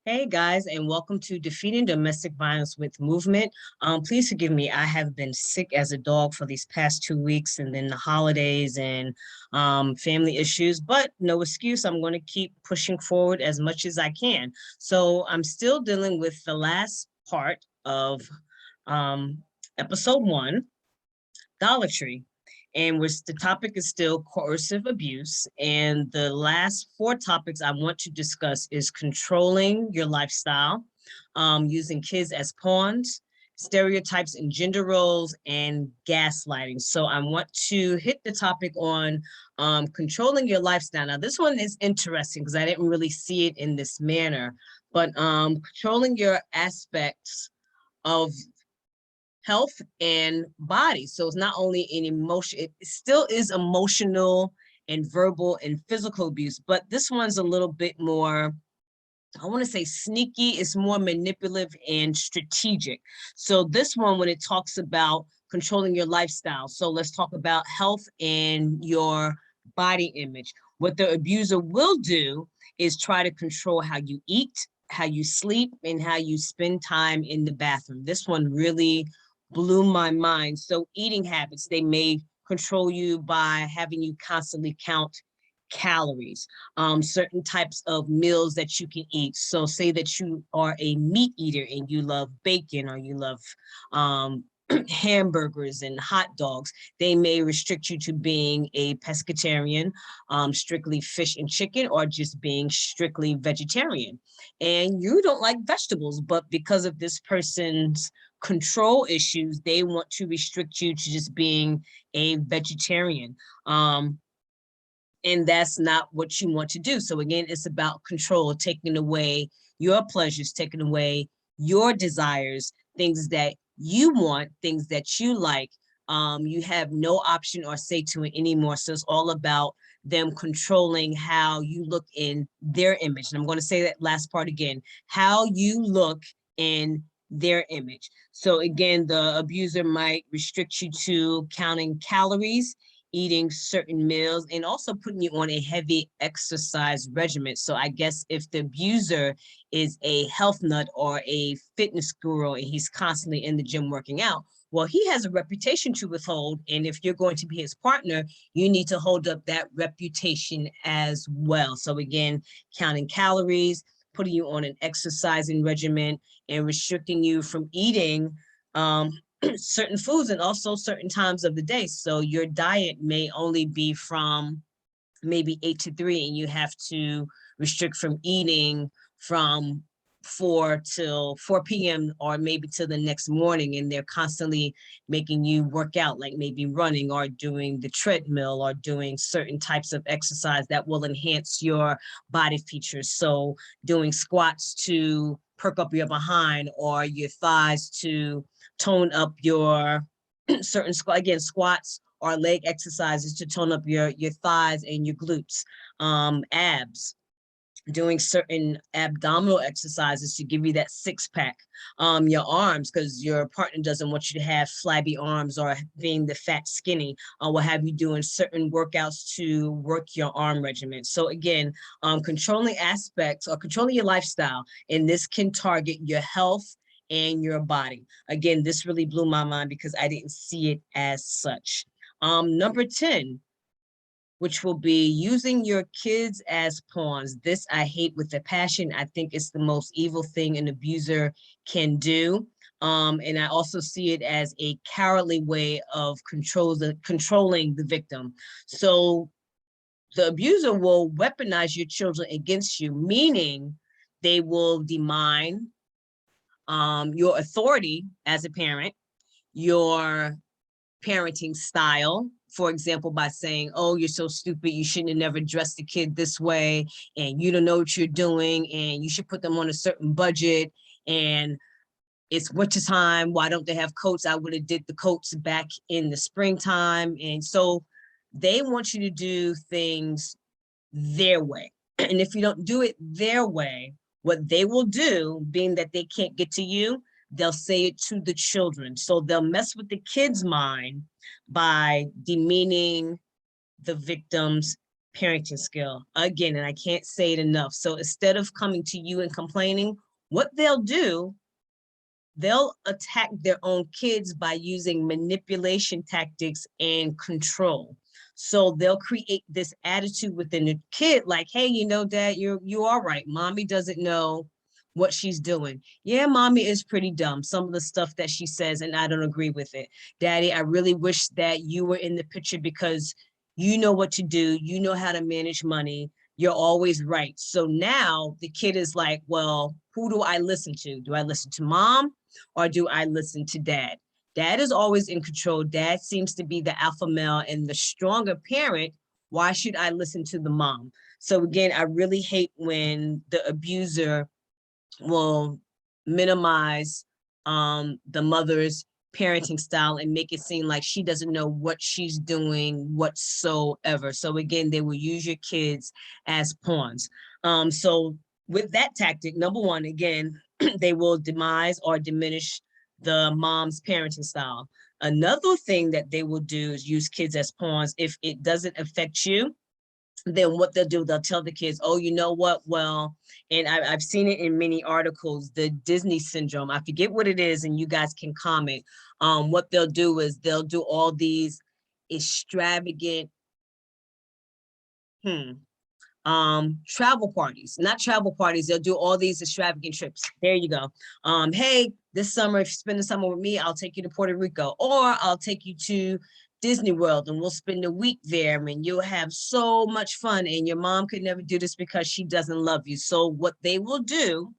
Hey guys, and welcome to Defeating Domestic Violence with Movement. Please forgive me. I have been sick as a dog for these past 2 weeks, and then the holidays and family issues, but no excuse. I'm going to keep pushing forward as much as I can. So I'm still dealing with the last part of um, episode 1, Dollar Tree. And the topic is still coercive abuse. And the last 4 topics I want to discuss is controlling your lifestyle, using kids as pawns, stereotypes and gender roles, and gaslighting. So I want to hit the topic on controlling your lifestyle. Now, this one is interesting because I didn't really see it in this manner, but controlling your aspects of health and body. So it's not only an emotion, it still is emotional and verbal and physical abuse, but this one's a little bit more, I want to say sneaky, it's more manipulative and strategic. So this one, when it talks about controlling your lifestyle, so let's talk about health and your body image. What the abuser will do is try to control how you eat, how you sleep, and how you spend time in the bathroom. This one really blew my mind. So eating habits, they may control you by having you constantly count calories, certain types of meals that you can eat. So say that you are a meat eater and you love bacon or you love hamburgers and hot dogs. They may restrict you to being a pescatarian, strictly fish and chicken, or just being strictly vegetarian. And you don't like vegetables, but because of this person's control issues, they want to restrict you to just being a vegetarian. And that's not what you want to do. So again, it's about control, taking away your pleasures, taking away your desires, things that you want, things that you like. You have no option or say to it anymore. So it's all about them controlling how you look in their image. And I'm going to say that last part again, how you look in their image. So again, the abuser might restrict you to counting calories, eating certain meals, and also putting you on a heavy exercise regimen. So I guess if the abuser is a health nut or a fitness guru and he's constantly in the gym working out, well, he has a reputation to withhold. And if you're going to be his partner, you need to hold up that reputation as well. So again, counting calories, putting you on an exercising regimen, and restricting you from eating certain foods and also certain times of the day. So your diet may only be from maybe 8 to 3, and you have to restrict from eating from 4 till 4 p.m. or maybe till the next morning. And they're constantly making you work out, like maybe running or doing the treadmill or doing certain types of exercise that will enhance your body features. So doing squats to perk up your behind, or your thighs to tone up your certain squats or leg exercises to tone up your thighs and your glutes, abs, doing certain abdominal exercises to give you that 6-pack, your arms, because your partner doesn't want you to have flabby arms or being the fat skinny, or will have you doing certain workouts to work your arm regimen. So again, controlling aspects or controlling your lifestyle, and this can target your health and your body. Again, this really blew my mind because I didn't see it as such. Number 10, which will be using your kids as pawns. This I hate with a passion. I think it's the most evil thing an abuser can do. And I also see it as a cowardly way of controlling the victim. So the abuser will weaponize your children against you, meaning they will demine your authority as a parent, your parenting style, for example, by saying, oh, you're so stupid, you shouldn't have never dressed the kid this way, and you don't know what you're doing, and you should put them on a certain budget, and it's winter time, why don't they have coats? I would have did the coats back in the springtime. And so they want you to do things their way. And if you don't do it their way, what they will do, being that they can't get to you, they'll say it to the children. So they'll mess with the kid's mind by demeaning the victims parenting skill. Again, and I can't say it enough. So instead of coming to you and complaining, what they'll do, they'll attack their own kids by using manipulation tactics and control. So they'll create this attitude within the kid, like, hey, you know, dad, you are right. Mommy doesn't know what she's doing. Yeah, mommy is pretty dumb. Some of the stuff that she says, and I don't agree with it. Daddy, I really wish that you were in the picture because you know what to do. You know how to manage money. You're always right. So now the kid is like, well, who do I listen to? Do I listen to mom or do I listen to dad? Dad is always in control. Dad seems to be the alpha male and the stronger parent. Why should I listen to the mom? So again, I really hate when the abuser will minimize the mother's parenting style and make it seem like she doesn't know what she's doing whatsoever. So again, they will use your kids as pawns. So with that tactic, number one, again, they will demise or diminish the mom's parenting style. Another thing that they will do is use kids as pawns. If it doesn't affect you, then what they'll do, they'll tell the kids, oh, you know what, well, and I've seen it in many articles, the Disney syndrome, I forget what it is, and you guys can comment. What they'll do is they'll do all these extravagant travel parties, not travel parties, they'll do all these extravagant trips. There you go. Hey, this summer, if you spend the summer with me, I'll take you to Puerto Rico, or I'll take you to Disney World and we'll spend a week there and you'll have so much fun, and your mom could never do this because she doesn't love you. So what they will do,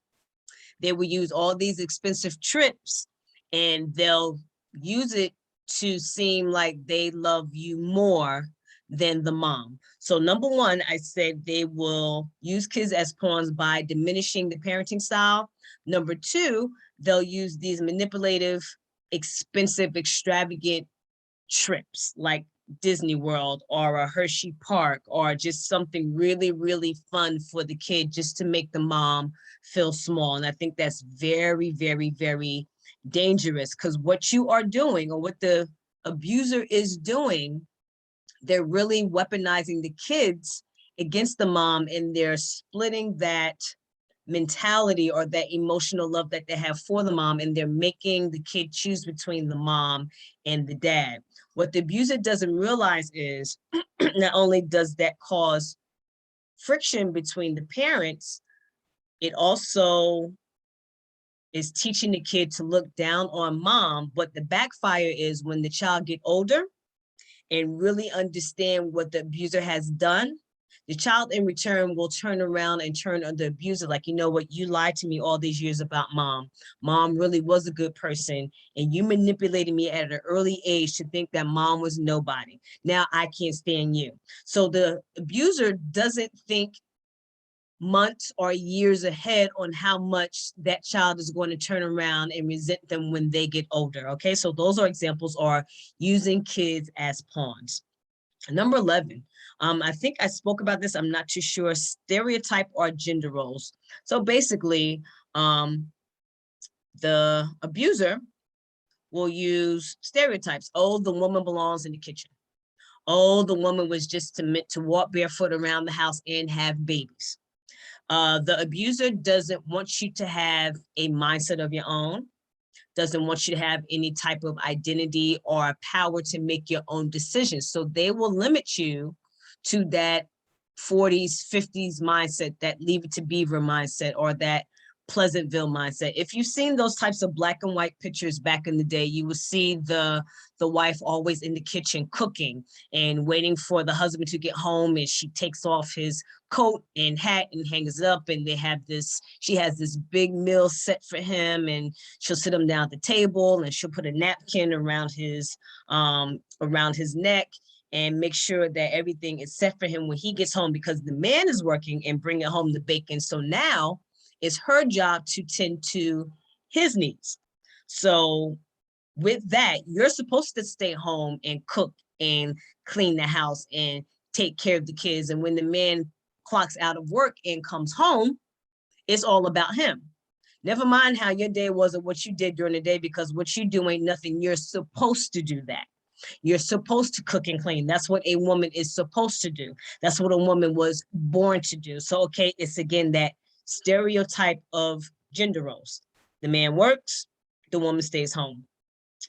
they will use all these expensive trips and they'll use it to seem like they love you more than the mom. So number one, I said they will use kids as pawns by diminishing the parenting style. Number two, they'll use these manipulative, expensive, extravagant trips like Disney World or a Hershey Park, or just something really, really fun for the kid just to make the mom feel small. And I think that's very, very, very dangerous, because what you are doing, or what the abuser is doing, they're really weaponizing the kids against the mom, and they're splitting that mentality or that emotional love that they have for the mom, and they're making the kid choose between the mom and the dad. What the abuser doesn't realize is not only does that cause friction between the parents, it also is teaching the kid to look down on mom. But the backfire is when the child get older and really understand what the abuser has done, the child in return will turn around and turn on the abuser like, you know what, you lied to me all these years about mom. Mom really was a good person, and you manipulated me at an early age to think that mom was nobody. Now I can't stand you. So the abuser doesn't think months or years ahead on how much that child is going to turn around and resent them when they get older. Okay, so those are examples, are using kids as pawns. Number 11, I think I spoke about this, I'm not too sure, stereotype or gender roles. So basically, the abuser will use stereotypes. Oh, the woman belongs in the kitchen. Oh, the woman was just meant to walk barefoot around the house and have babies. The abuser doesn't want you to have a mindset of your own, doesn't want you to have any type of identity or power to make your own decisions. So they will limit you to that 40s, 50s mindset, that Leave It to Beaver mindset, or that Pleasantville mindset. If you've seen those types of black and white pictures back in the day, you will see the wife always in the kitchen cooking and waiting for the husband to get home, and she takes off his coat and hat and hangs it up, and they have this, she has this big meal set for him, and she'll sit him down at the table and she'll put a napkin around his neck and make sure that everything is set for him when he gets home, because the man is working and bringing home the bacon. So now it's her job to tend to his needs. So with that, you're supposed to stay home and cook and clean the house and take care of the kids. And when the man clocks out of work and comes home, it's all about him. Never mind how your day was or what you did during the day, because what you do ain't nothing. You're supposed to do that. You're supposed to cook and clean. That's what a woman is supposed to do. That's what a woman was born to do. So, okay, it's again that stereotype of gender roles. The man works, the woman stays home.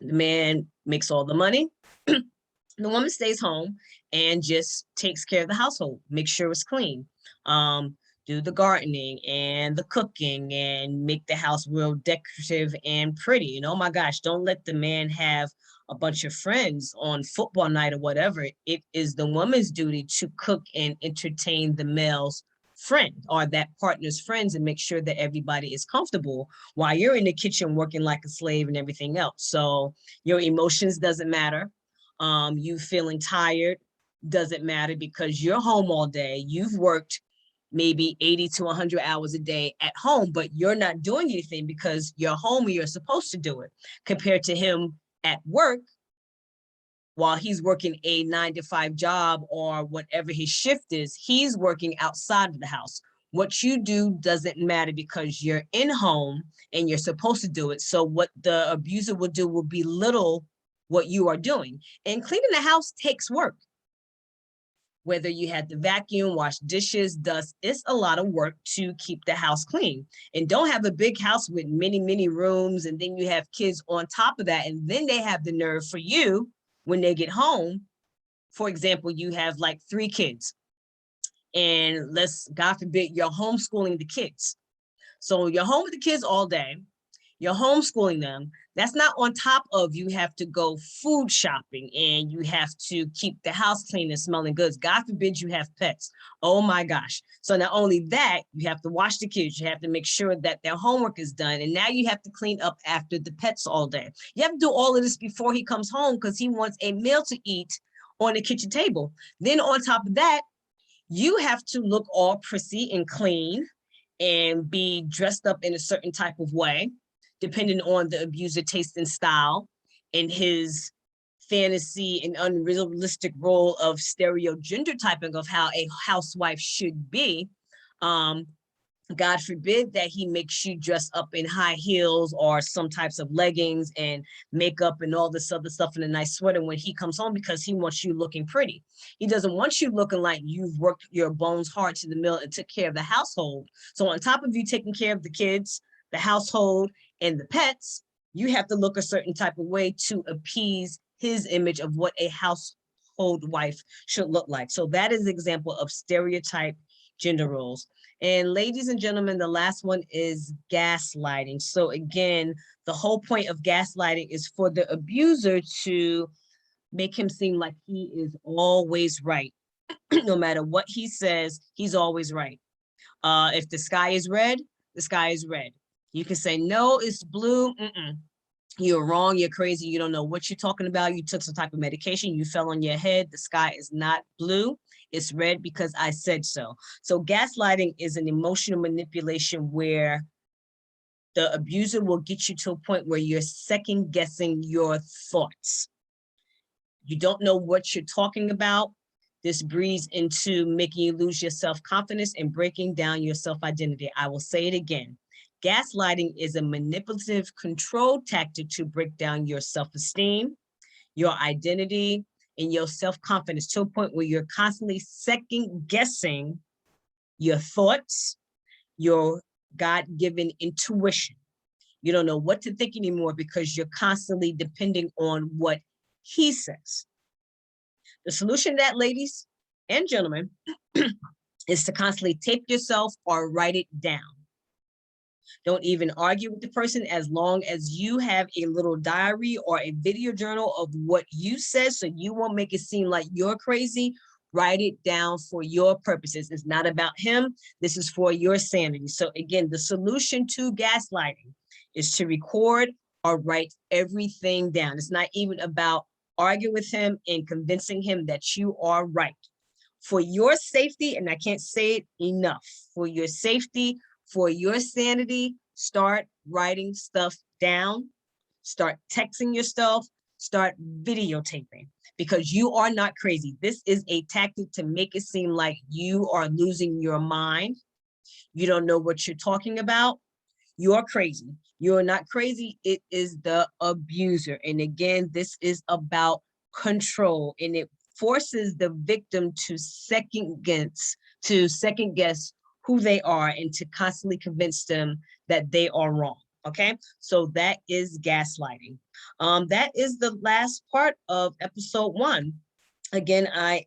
The man makes all the money. The woman stays home and just takes care of the household, make sure it's clean, do the gardening and the cooking and make the house real decorative and pretty. And oh my gosh, don't let the man have a bunch of friends on football night or whatever. It is the woman's duty to cook and entertain the male's friend or that partner's friends and make sure that everybody is comfortable while you're in the kitchen working like a slave and everything else. So your emotions doesn't matter. You feeling tired doesn't matter because you're home all day. You've worked maybe 80 to 100 hours a day at home, but you're not doing anything because you're home and you're supposed to do it, compared to him at work while he's working a 9-to-5 job or whatever his shift is. He's working outside of the house. What you do doesn't matter because you're in home and you're supposed to do it. So what the abuser will do will belittle what you are doing. And cleaning the house takes work. Whether you had to vacuum, wash dishes, dust, it's a lot of work to keep the house clean. And don't have a big house with many, many rooms, and then you have kids on top of that, and then they have the nerve for you when they get home. For example, you have like 3 kids, and let's, God forbid, you're homeschooling the kids. So you're home with the kids all day, you're homeschooling them. That's not on top of you have to go food shopping and you have to keep the house clean and smelling good. God forbid you have pets. Oh my gosh. So not only that, you have to watch the kids. You have to make sure that their homework is done. And now you have to clean up after the pets all day. You have to do all of this before he comes home because he wants a meal to eat on the kitchen table. Then on top of that, you have to look all prissy and clean and be dressed up in a certain type of way, depending on the abuser taste and style and his fantasy and unrealistic role of gender typing of how a housewife should be. God forbid that he makes you dress up in high heels or some types of leggings and makeup and all this other stuff in a nice sweater when he comes home, because he wants you looking pretty. He doesn't want you looking like you've worked your bones hard to the mill and took care of the household. So on top of you taking care of the kids, the household, and the pets, you have to look a certain type of way to appease his image of what a household wife should look like. So that is an example of stereotype gender roles. And ladies and gentlemen, the last one is gaslighting. So again, the whole point of gaslighting is for the abuser to make him seem like he is always right. No matter what he says, he's always right. If the sky is red, the sky is red. You can say, no, it's blue. You're wrong, you're crazy, you don't know what you're talking about. You took some type of medication, you fell on your head. The sky is not blue, it's red because I said so. So gaslighting is an emotional manipulation where the abuser will get you to a point where you're second guessing your thoughts. You don't know what you're talking about. This breeds into making you lose your self-confidence and breaking down your self-identity. I will say it again. Gaslighting is a manipulative control tactic to break down your self-esteem, your identity, and your self-confidence to a point where you're constantly second guessing your thoughts, your God-given intuition. You don't know what to think anymore because you're constantly depending on what he says. The solution to that, ladies and gentlemen, is to constantly tape yourself or write it down. Don't even argue with the person as long as you have a little diary or a video journal of what you said, so you won't make it seem like you're crazy. Write it down for your purposes. It's not about him. This is for your sanity. So again, the solution to gaslighting is to record or write everything down. It's not even about arguing with him and convincing him that you are right. For your safety, and I can't say it enough, for your safety, for your sanity, start writing stuff down, start texting yourself, start videotaping, because you are not crazy. This is a tactic to make it seem like you are losing your mind. You don't know what you're talking about. You're crazy. You're not crazy. It is the abuser. And again, this is about control, and it forces the victim to second guess who they are and to constantly convince them that they are wrong. Okay, so that is gaslighting. That is the last part of episode 1. Again, I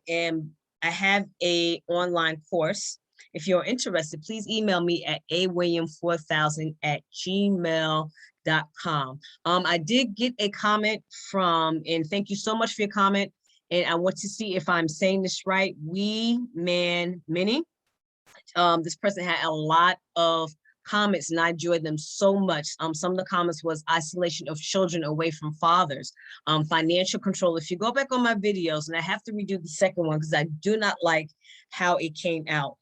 have a online course. If you're interested, please email me at awilliam4000@gmail.com. I did get a comment from, and thank you so much for your comment. And I want to see if I'm saying this right. We Man Many. This person had a lot of comments and I enjoyed them so much. Some of the comments was isolation of children away from fathers, financial control. If you go back on my videos, and I have to redo the second one because I do not like how it came out.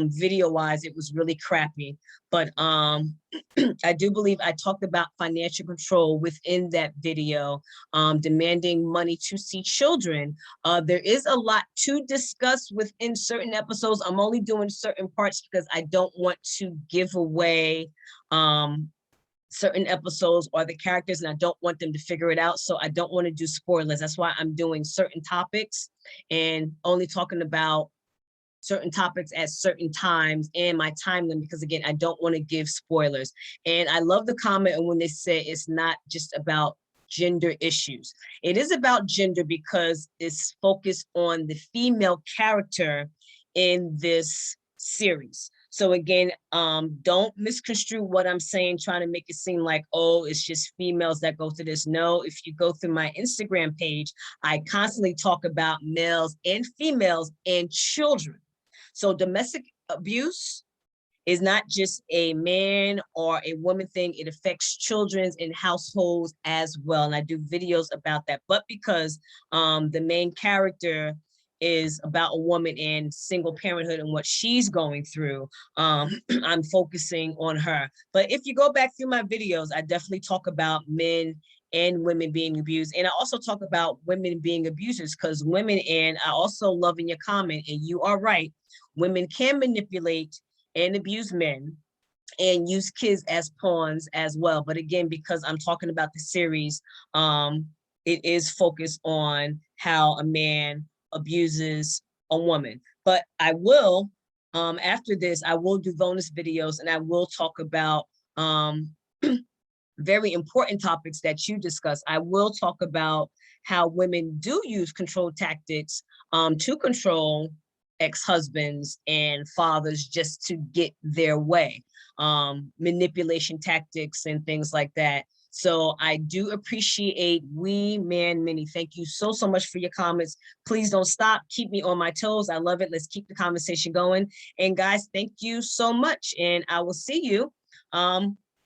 Video wise, it was really crappy, but I do believe I talked about financial control within that video, demanding money to see children. There is a lot to discuss within certain episodes. I'm only doing certain parts because I don't want to give away certain episodes or the characters, and I don't want them to figure it out. So I don't want to do spoilers. That's why I'm doing certain topics and only talking about certain topics at certain times and my time limit, because again, I don't want to give spoilers. And I love the comment and when they say it's not just about gender issues. It is about gender because it's focused on the female character in this series. So again, don't misconstrue what I'm saying, trying to make it seem like, oh, it's just females that go through this. No, if you go through my Instagram page, I constantly talk about males and females and children. So domestic abuse is not just a man or a woman thing. It affects children and households as well. And I do videos about that. But because the main character is about a woman and single parenthood and what she's going through, I'm focusing on her. But if you go back through my videos, I definitely talk about men and women being abused. And I also talk about women being abusers, because women, and I also love in your comment, and you are right, women can manipulate and abuse men and use kids as pawns as well. But again, because I'm talking about the series, it is focused on how a man abuses a woman. But I will, after this, I will do bonus videos and I will talk about very important topics that you discuss. I will talk about how women do use control tactics to control ex-husbands and fathers just to get their way, manipulation tactics and things like that. So I do appreciate We Man Many. Thank you so much for your comments. Please don't stop. Keep me on my toes. I love it. Let's keep the conversation going. And guys, thank you so much. And I will see you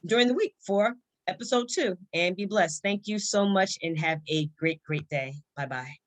during the week for episode 2, and be blessed. Thank you so much and have a great day. Bye-bye.